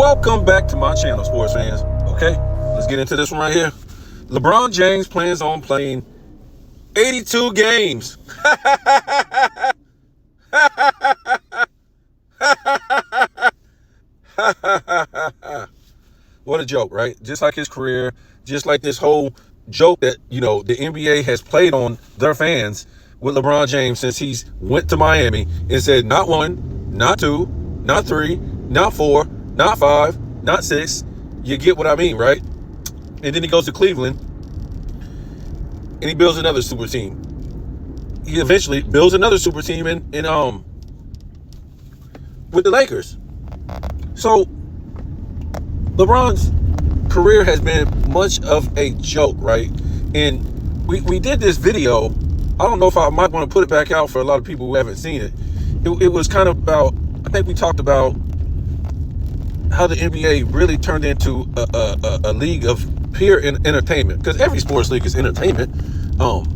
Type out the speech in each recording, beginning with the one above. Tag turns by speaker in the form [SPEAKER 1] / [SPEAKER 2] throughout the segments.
[SPEAKER 1] Welcome back to my channel, sports fans. Okay, let's get into this one right here. LeBron James plans on playing 82 games. What a joke, right? Just like his career, just like this whole joke that, the NBA has played on their fans with LeBron James since he's went to Miami and said not one, not two, not three, not four, not five, not six. You get what I mean, right? And then he goes to Cleveland and he builds another super team. He eventually builds another super team in with the Lakers. So LeBron's career has been much of a joke, right? And we did this video. I don't know if I might want to put it back out for a lot of people who haven't seen it. It was kind of about, I think we talked about how the NBA really turned into a league of pure entertainment, because every sports league is entertainment.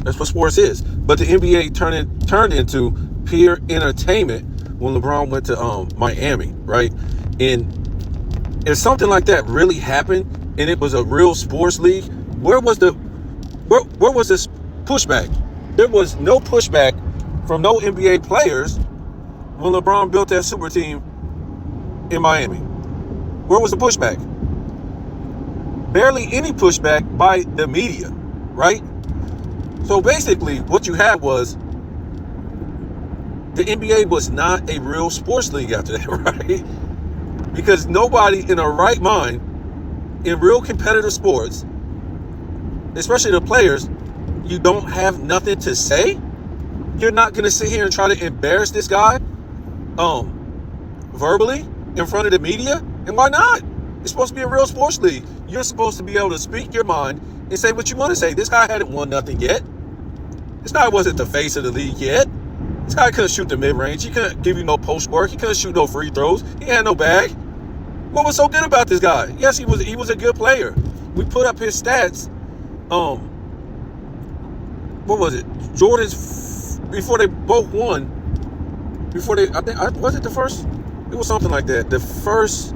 [SPEAKER 1] That's what sports is. But the NBA turned into pure entertainment when LeBron went to Miami, right? And if something like that really happened and it was a real sports league, where was this pushback? There was no pushback from no NBA players when LeBron built that super team in Miami. Where was the pushback? Barely any pushback by the media, right? So basically what you had was the NBA was not a real sports league after that, right? Because nobody in a right mind in real competitive sports, especially the players, you don't have nothing to say. You're not going to sit here and try to embarrass this guy verbally in front of the media. And why not? It's supposed to be a real sports league. You're supposed to be able to speak your mind and say what you want to say. This guy hadn't won nothing yet. This guy wasn't the face of the league yet. This guy couldn't shoot the mid-range. He couldn't give you no post work. He couldn't shoot no free throws. He had no bag. What was so good about this guy? Yes, he was a good player. We put up his stats. What was it? Jordan's before they both won. Was it the first? It was something like that. The first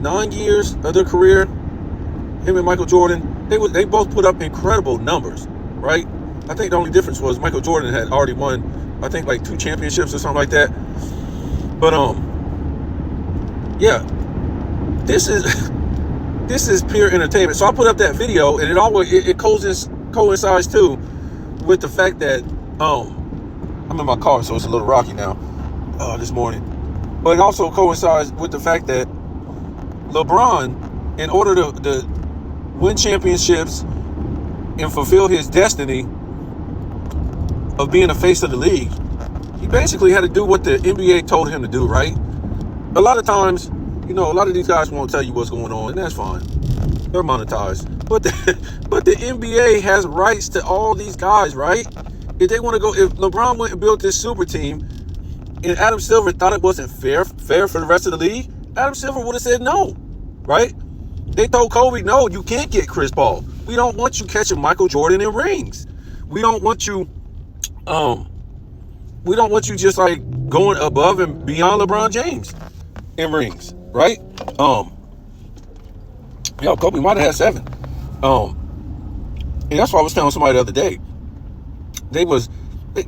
[SPEAKER 1] 9 years of their career, him and Michael Jordan, they both put up incredible numbers, right? I think the only difference was Michael Jordan had already won, I think, like 2 championships or something like that. But yeah, this is pure entertainment. So I put up that video, and it coincides too with the fact that I'm in my car, so it's a little rocky now this morning. But it also coincides with the fact that LeBron, in order to win championships and fulfill his destiny of being the face of the league, he basically had to do what the NBA told him to do, right? A lot of times, a lot of these guys won't tell you what's going on, and that's fine. They're monetized. But the NBA has rights to all these guys, right? If LeBron went and built this super team and Adam Silver thought it wasn't fair for the rest of the league, Adam Silver would have said no, right? They told Kobe, no, you can't get Chris Paul. We don't want you catching Michael Jordan in rings. We don't want you just like going above and beyond LeBron James in rings, right? Kobe might have had 7. And that's why I was telling somebody the other day.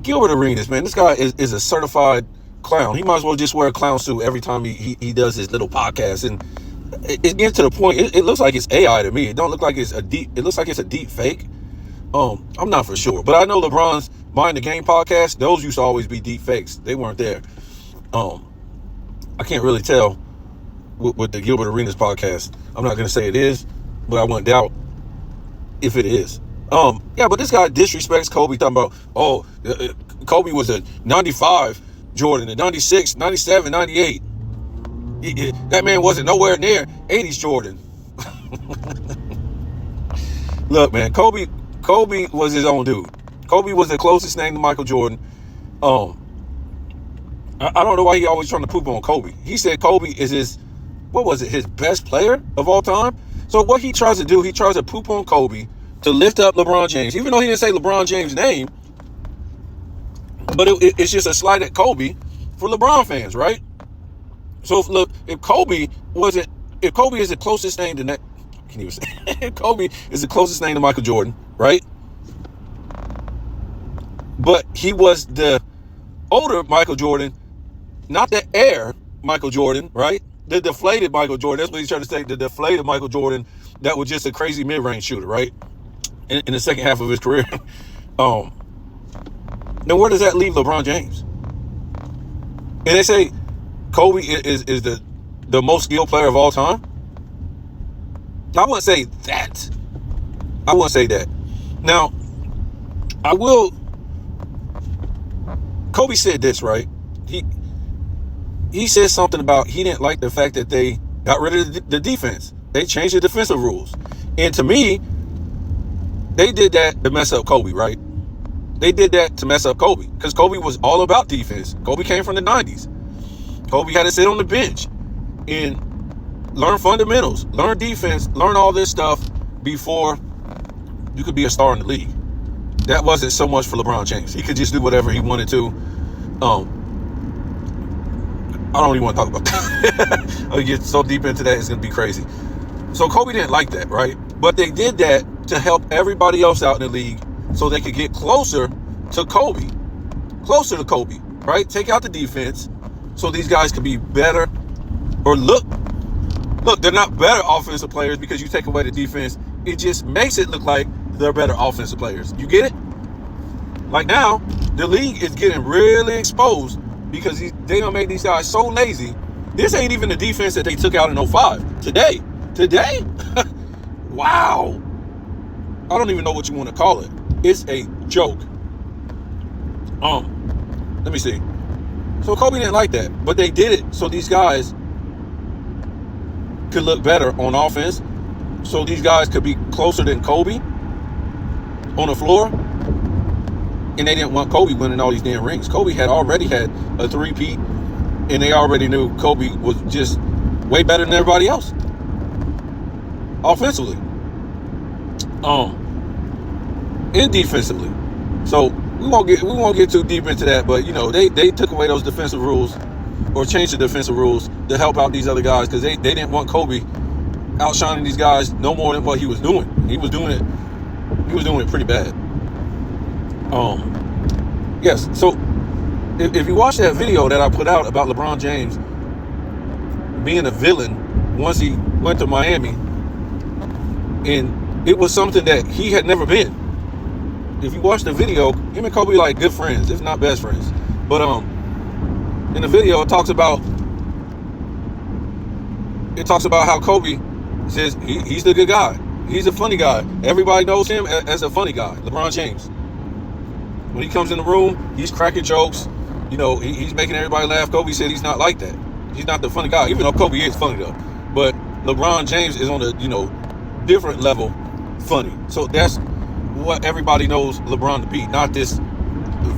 [SPEAKER 1] Gilbert Arenas, man, this guy is a certified clown. He might as well just wear a clown suit every time he does his little podcast. And it gets to the point, it looks like it's AI to me. It don't look like it looks like it's a deep fake. I'm not for sure. But I know LeBron's Mind the Game podcast, those used to always be deep fakes. They weren't there. I can't really tell with the Gilbert Arenas podcast. I'm not going to say it is, but I wouldn't doubt if it is. But this guy disrespects Kobe, talking about, Kobe was a 95 Jordan, a 96, 97, 98. That man wasn't nowhere near 80s Jordan. Look, man, Kobe was his own dude. Kobe was the closest name to Michael Jordan. I don't know why he always trying to poop on Kobe. He said Kobe is his best player of all time? So what he tries to do, he tries to poop on Kobe to lift up LeBron James, even though he didn't say LeBron James' name. But it's just a slight at Kobe for LeBron fans, right? So if Kobe wasn't if Kobe is the closest name to that, I can't even say if Kobe is the closest name to Michael Jordan, right? But he was the older Michael Jordan, not the heir Michael Jordan, right? The deflated Michael Jordan. That's what he's trying to say. The deflated Michael Jordan that was just a crazy mid-range shooter, right? In the second half of his career. Now where does that leave LeBron James? And they say Kobe is the most skilled player of all time. I wouldn't say that. I wouldn't say that. Now, I will. Kobe said this, right? He said something about he didn't like the fact that they got rid of the defense. They changed the defensive rules. And to me, they did that to mess up Kobe, right? They did that to mess up Kobe because Kobe was all about defense. Kobe came from the 90s. Kobe had to sit on the bench and learn fundamentals, learn defense, learn all this stuff before you could be a star in the league. That wasn't so much for LeBron James. He could just do whatever he wanted to. I don't even want to talk about that. I'll get so deep into that, it's going to be crazy. So Kobe didn't like that, right? But they did that to help everybody else out in the league so they could get closer to Kobe. Closer to Kobe, right? Take out the defense so these guys could be better or look, they're not better offensive players because you take away the defense. It just makes it look like they're better offensive players. You get it? Like now, the league is getting really exposed because they done made these guys so lazy. This ain't even the defense that they took out in 05. Today? Wow. I don't even know what you want to call it. It's a joke. Let me see. So Kobe didn't like that, but they did it so these guys could look better on offense, so these guys could be closer than Kobe on the floor. And they didn't want Kobe winning all these damn rings. Kobe had already had a three-peat, and they already knew Kobe was just way better than everybody else offensively, and defensively. So we won't get too deep into that, but you know they took away those defensive rules or changed the defensive rules to help out these other guys because they didn't want Kobe outshining these guys no more than what he was doing. He was doing it pretty bad. Yes. So if you watch that video that I put out about LeBron James being a villain once he went to Miami, and it was something that he had never been. If you watch the video, him and Kobe like good friends, if not best friends. But in the video, it talks about how Kobe says he's the good guy. He's a funny guy. Everybody knows him as a funny guy, LeBron James. When he comes in the room, he's cracking jokes. You know, he's making everybody laugh. Kobe said he's not like that. He's not the funny guy, even though Kobe is funny though. But LeBron James is on a, different level funny. So that's what everybody knows LeBron to be, not this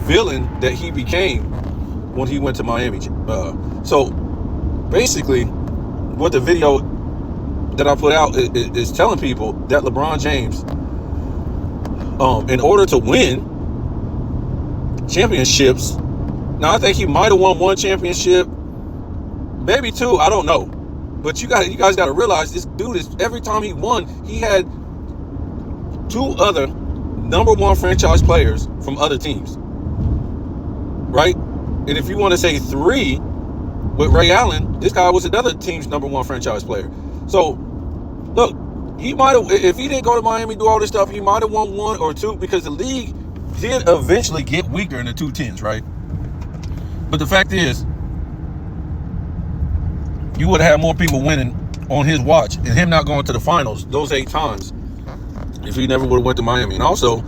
[SPEAKER 1] villain that he became when he went to Miami. So basically, what the video that I put out is telling people that LeBron James, in order to win championships, now I think he might have won one championship, maybe two, I don't know. But you guys got to realize this dude is, every time he won, he had two other number one franchise players from other teams, right? And if you want to say three with Ray Allen, this guy was another team's number one franchise player. So look, he might have, if he didn't go to Miami, do all this stuff, he might have won one or two, because the league did eventually get weaker in the 2010s, right? But the fact is, you would have had more people winning on his watch and him not going to the finals those 8 times if he never would have went to Miami. And also,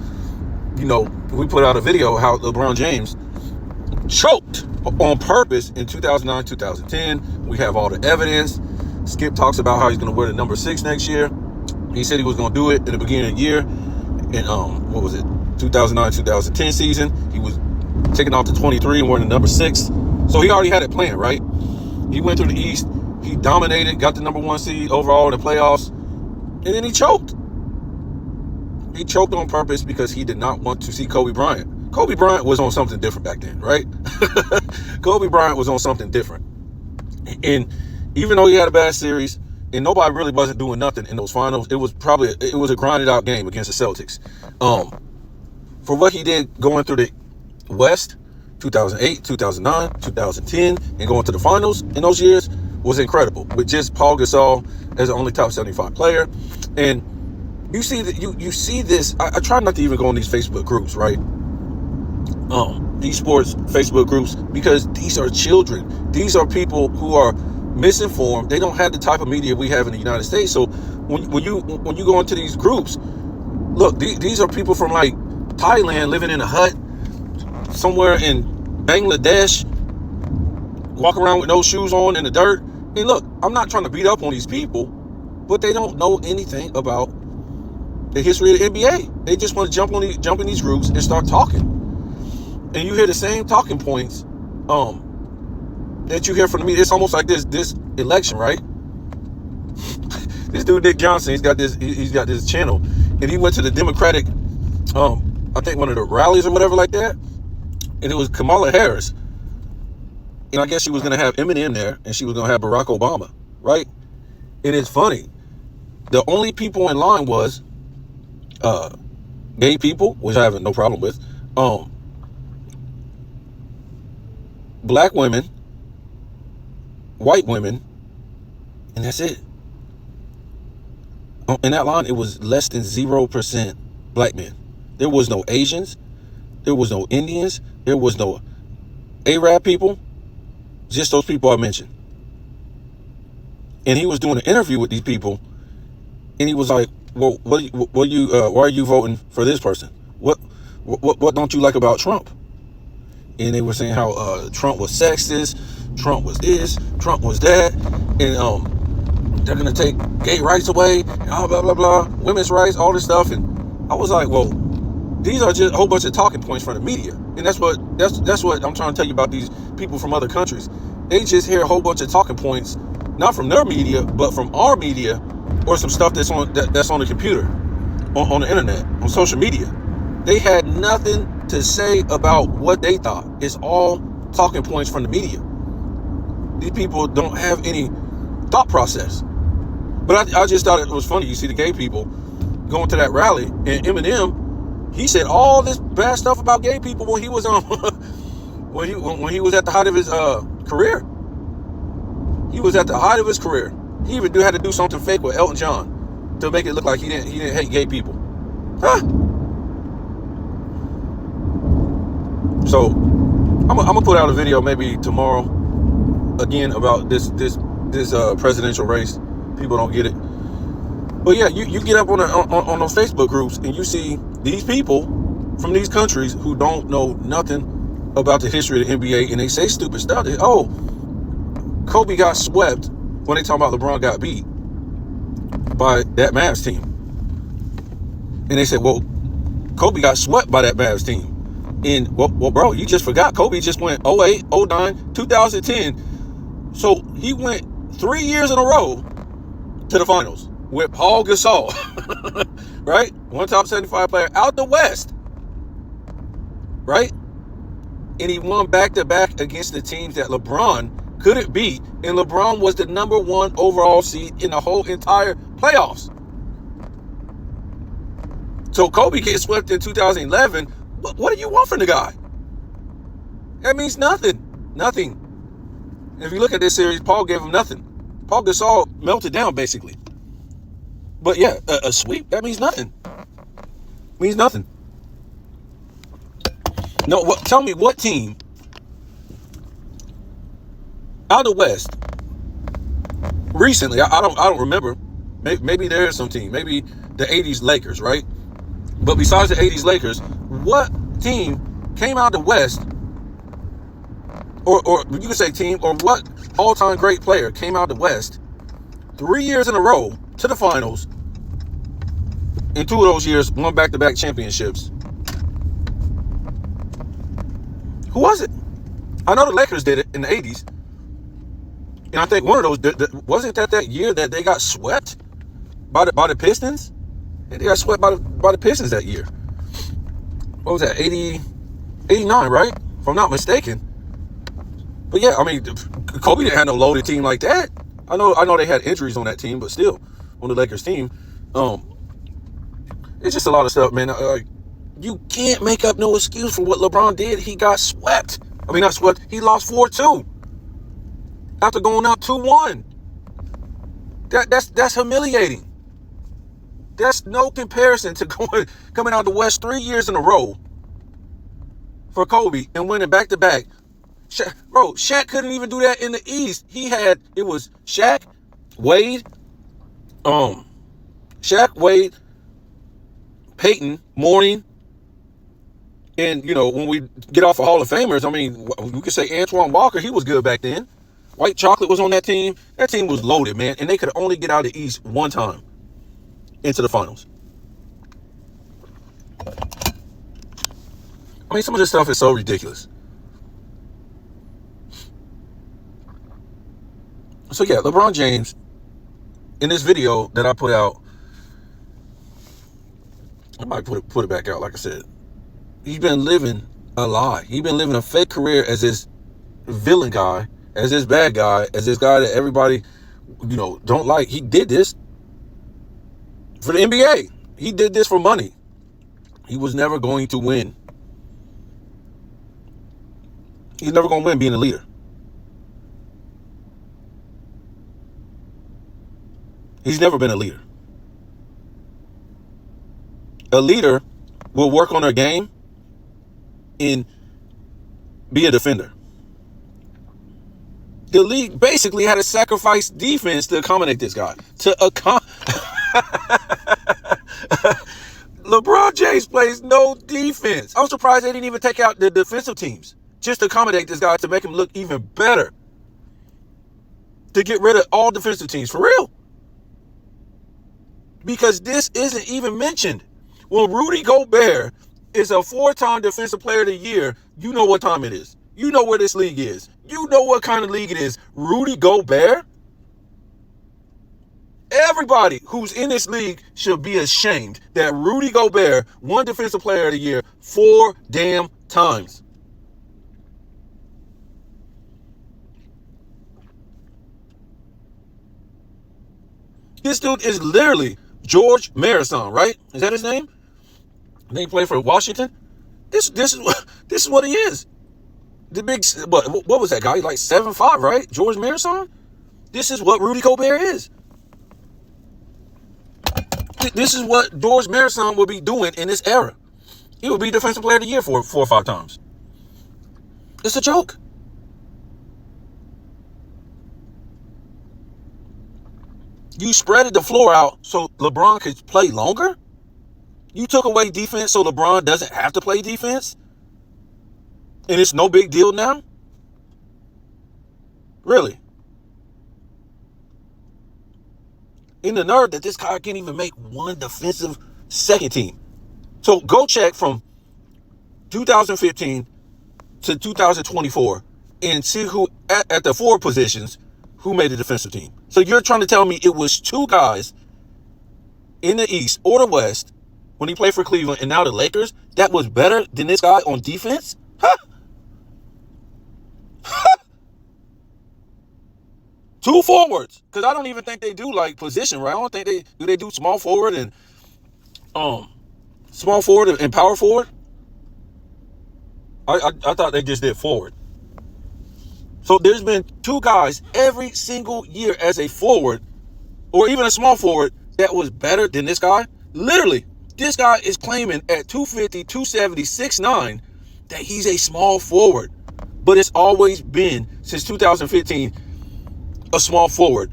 [SPEAKER 1] we put out a video how LeBron James choked on purpose in 2009, 2010. We have all the evidence. Skip talks about how he's going to wear the number 6 next year. He said he was going to do it in the beginning of the year. In 2009, 2010 season, he was taking off to 23 and wearing the number 6. So he already had it planned, right? He went through the East. He dominated, got the number 1 seed overall in the playoffs, and then he choked. He choked on purpose because he did not want to see Kobe Bryant. Kobe Bryant was on something different back then, right? Kobe Bryant was on something different. And even though he had a bad series, and nobody really wasn't doing nothing in those finals. It was a grinded out game against the Celtics. For what he did going through the West, 2008, 2009, 2010, and going to the finals in those years was incredible. With just Paul Gasol as the only top 75 player, and you see that you see this. I try not to even go on these Facebook groups, right? These sports Facebook groups, because these are children. These are people who are misinformed. They don't have the type of media we have in the United States. So when you go into these groups, look, these are people from like Thailand living in a hut somewhere in Bangladesh, walk around with no shoes on in the dirt. And look, I'm not trying to beat up on these people, but they don't know anything about the history of the NBA. They just want to jump in these groups and start talking. And you hear the same talking points that you hear from the media. It's almost like this election, right? This dude Nick Johnson, he's got this channel, and he went to the Democratic, I think one of the rallies or whatever like that, and it was Kamala Harris, and I guess she was going to have Eminem there, and she was going to have Barack Obama, right? And it's funny, the only people in line was gay people, which I have no problem with, black women, white women, and that's it. In that line, it was less than 0% black men. There was no Asians, there was no Indians, there was no Arab people, just those people I mentioned. And he was doing an interview with these people, and he was like, "Well, why are you voting for this person? What don't you like about Trump?" And they were saying how Trump was sexist, Trump was this, Trump was that, and they're gonna take gay rights away, and blah blah blah, women's rights, all this stuff. And I was like, well, these are just a whole bunch of talking points from the media, and that's what I'm trying to tell you about these people from other countries. They just hear a whole bunch of talking points, not from their media, but from our media, or some stuff that's on the computer, on the internet, on social media. They had nothing to say about what they thought. It's all talking points from the media. These people don't have any thought process. But I just thought it was funny. You see the gay people going to that rally, and Eminem, he said all this bad stuff about gay people when he was on when he was at the height of his career. He was at the height of his career. He even had to do something fake with Elton John to make it look like he didn't hate gay people. Huh? So I'm gonna put out a video maybe tomorrow again about this presidential race. People don't get it, but yeah, you get up on those Facebook groups and you see these people from these countries who don't know nothing about the history of the NBA, and they say stupid stuff. Oh, Kobe got swept when they talk about LeBron got beat by that Mavs team, and they said, well, Kobe got swept by that Mavs team. And well, bro, you just forgot Kobe just went 08, 09, 2010. So he went 3 years in a row to the finals with Paul Gasol, right? One top 75 player out the West, right? And he won back-to-back against the teams that LeBron couldn't beat. And LeBron was the number 1 overall seed in the whole entire playoffs. So Kobe gets swept in 2011. What do you want from the guy? That means nothing. Nothing. If you look at this series, Paul gave him nothing. Paul Gasol melted down, basically. But yeah, a sweep, that means nothing. Means nothing. No, tell me what team out of the West recently, I don't remember. Maybe there is some team. Maybe the 80s Lakers, right? But besides the 80s Lakers, what team came out of the West, or you can say team, or what all-time great player came out of the West 3 years in a row to the finals, in 2 of those years won back-to-back championships? Who was it? I know the Lakers did it in the 80s, and I think one of those, wasn't that year that they got swept by the Pistons? And they got swept by the Pistons that year. What was that, 89, right? If I'm not mistaken. But yeah, I mean, Kobe didn't have no loaded team like that. I know they had injuries on that team, but still, on the Lakers team, it's just a lot of stuff, man. You can't make up no excuse for what LeBron did. He got swept. I mean, not swept. He lost 4-2 after going up 2-1. That's humiliating. That's no comparison to coming out the West 3 years in a row for Kobe and winning back-to-back. Shaq couldn't even do that in the East. It was Shaq, Wade, Peyton, Mourning, and, when we get off of Hall of Famers, I mean, we could say Antoine Walker, he was good back then. White Chocolate was on that team. That team was loaded, man, and they could only get out of the East one time into the finals. I mean, some of this stuff is so ridiculous. So yeah, LeBron James, in this video that I put out, I might put it back out, like I said. He's been living a lie. He's been living a fake career as this villain guy, as this bad guy, as this guy that everybody, don't like. He did this for the NBA. He did this for money. He was never going to win. He's never going to win being a leader. He's never been a leader. A leader will work on their game and be a defender. The league basically had to sacrifice defense to accommodate this guy. LeBron James plays no defense. I'm surprised they didn't even take out the defensive teams just to accommodate this guy, to make him look even better. To get rid of all defensive teams, for real. Because this isn't even mentioned. When Rudy Gobert is a 4-time Defensive Player of the Year, you know what time it is. You know where this league is. You know what kind of league it is. Rudy Gobert. Everybody who's in this league should be ashamed that Rudy Gobert won Defensive Player of the Year 4 damn times. This dude is literally George Marathon, right? Is that his name? They play for Washington. This is what he is. The big, what was that guy? Like 7'5", right? George Marathon. This is what Rudy Gobert is. This is what George Marathon will be doing in this era. He will be Defensive Player of the Year 4 or 5 times. It's a joke. You spreaded the floor out so LeBron could play longer? You took away defense so LeBron doesn't have to play defense? And it's no big deal now? Really? In the nerve that this guy can't even make one defensive second team. So go check from 2015 to 2024 and see who at the 4 positions who made the defensive team. So you're trying to tell me it was 2 guys in the East or the West when he played for Cleveland and now the Lakers that was better than this guy on defense? Huh? 2 forwards, because I don't even think they do like position, right? I don't think they do small forward and power forward. I thought they just did forward. So there's been 2 guys every single year as a forward or even a small forward that was better than this guy. Literally, this guy is claiming at 250, 270, 6'9" that he's a small forward. But it's always been, since 2015, a small forward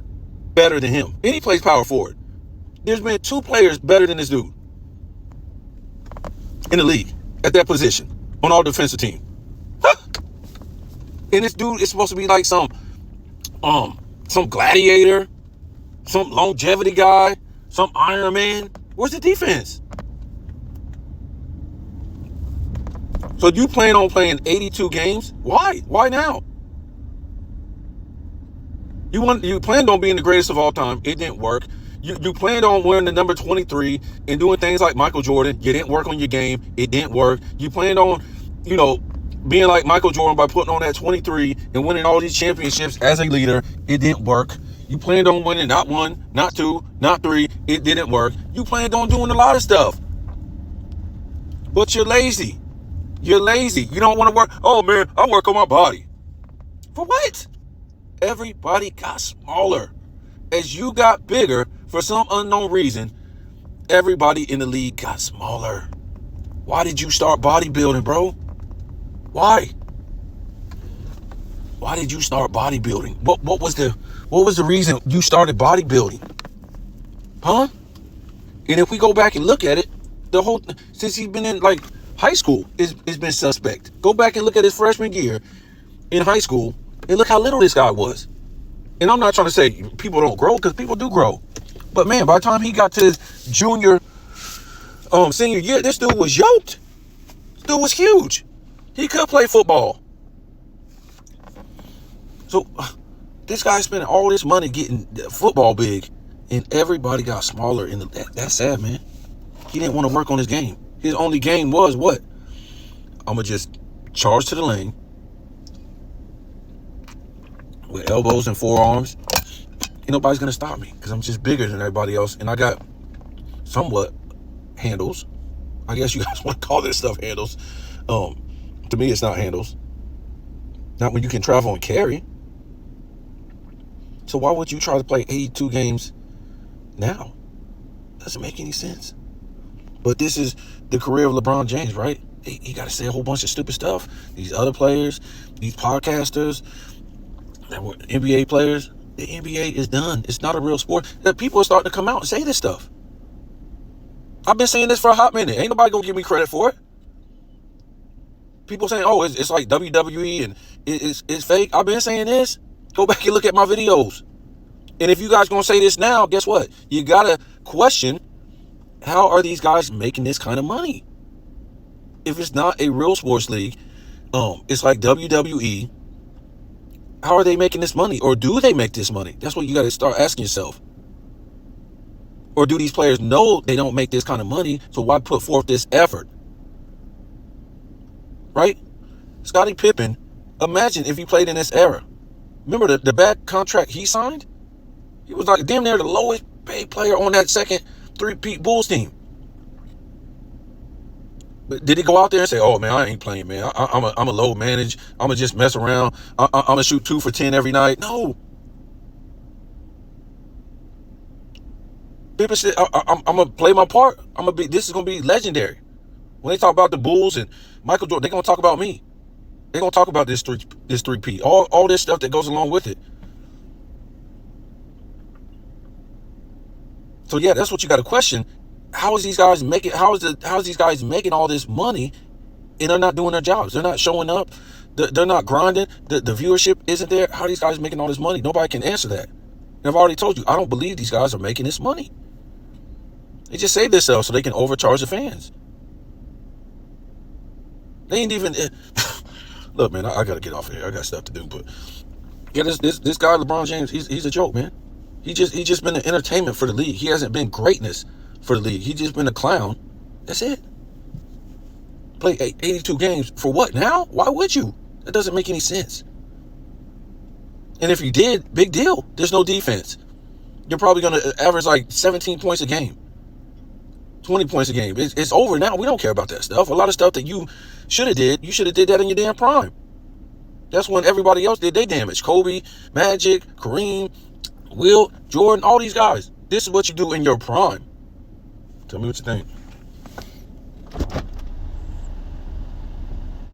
[SPEAKER 1] better than him. And he plays power forward. There's been 2 players better than this dude in the league at that position on our defensive team. Huh? And this dude is supposed to be like some gladiator, some longevity guy, some Iron Man. Where's the defense? So you plan on playing 82 games? Why? Why now? You planned on being the greatest of all time. It didn't work. You planned on wearing the number 23 and doing things like Michael Jordan. You didn't work on your game. It didn't work. You planned on, being like Michael Jordan by putting on that 23 and winning all these championships as a leader. It didn't work. You planned on winning not one, not two, not three. It didn't work. You planned on doing a lot of stuff. But you're lazy. You're lazy. You don't want to work. Oh, man, I work on my body. For what? Everybody got smaller. As you got bigger, for some unknown reason, everybody in the league got smaller. Why did you start bodybuilding, bro? Why? Why did you start bodybuilding? What was the reason you started bodybuilding? Huh? And if we go back and look at it, since he's been in like high school, it's been suspect. Go back and look at his freshman year in high school and look how little this guy was. And I'm not trying to say people don't grow, because people do grow. But man, by the time he got to his senior year, this dude was yoked. This dude was huge. He could play football. So this guy spending all this money getting football big, and everybody got smaller. And that's sad, man. He didn't want to work on his game. His only game was what? I'm going to just charge to the lane with elbows and forearms. Ain't nobody's going to stop me because I'm just bigger than everybody else. And I got somewhat handles. I guess you guys want to call this stuff handles. To me, it's not handles. Not when you can travel and carry. So why would you try to play 82 games now? Doesn't make any sense. But this is the career of LeBron James, right? He got to say a whole bunch of stupid stuff. These other players, these podcasters, NBA players, the NBA is done. It's not a real sport. People are starting to come out and say this stuff. I've been saying this for a hot minute. Ain't nobody gonna give me credit for it. People saying, oh, it's like WWE and it's fake. I've been saying this. Go back and look at my videos. And if you guys gonna say this now, guess what? You gotta question, how are these guys making this kind of money? If it's not a real sports league, it's like WWE. How are they making this money? Or do they make this money? That's what you gotta start asking yourself. Or do these players know they don't make this kind of money, so why put forth this effort? Right? Scottie Pippen, imagine if he played in this era. Remember the bad contract he signed? He was like damn near the lowest paid player on that second three-peat Bulls team. But did he go out there and say, oh man, I ain't playing, man. I'm a low manage. I'm going to just mess around. I'm going to shoot 2 for 10 every night. No. Pippen said, I'm going to play my part. This is going to be legendary. When they talk about the Bulls and Michael Jordan, they're going to talk about me. They're going to talk about this three-peat. All this stuff that goes along with it. So yeah, that's what you got to question. How is these guys making? How is these guys making all this money, and they're not doing their jobs? They're not showing up. They're not grinding. The viewership isn't there. How are these guys making all this money? Nobody can answer that. And I've already told you, I don't believe these guys are making this money. They just save themselves so they can overcharge the fans. They ain't even. Look, man, I gotta get off of here. I got stuff to do. But yeah, this guy LeBron James, he's a joke, man. He just been an entertainment for the league. He hasn't been greatness for the league. He just been a clown. That's it. Play 82 games for what now? Why would you? That doesn't make any sense. And if you did, big deal. There's no defense. You're probably going to average like 17 points a game. 20 points a game. It's over now. We don't care about that stuff. A lot of stuff that you should have did, you should have did that in your damn prime. That's when everybody else did their damage. Kobe, Magic, Kareem, Will, Jordan, all these guys. This is what you do in your prime. Tell me what you think.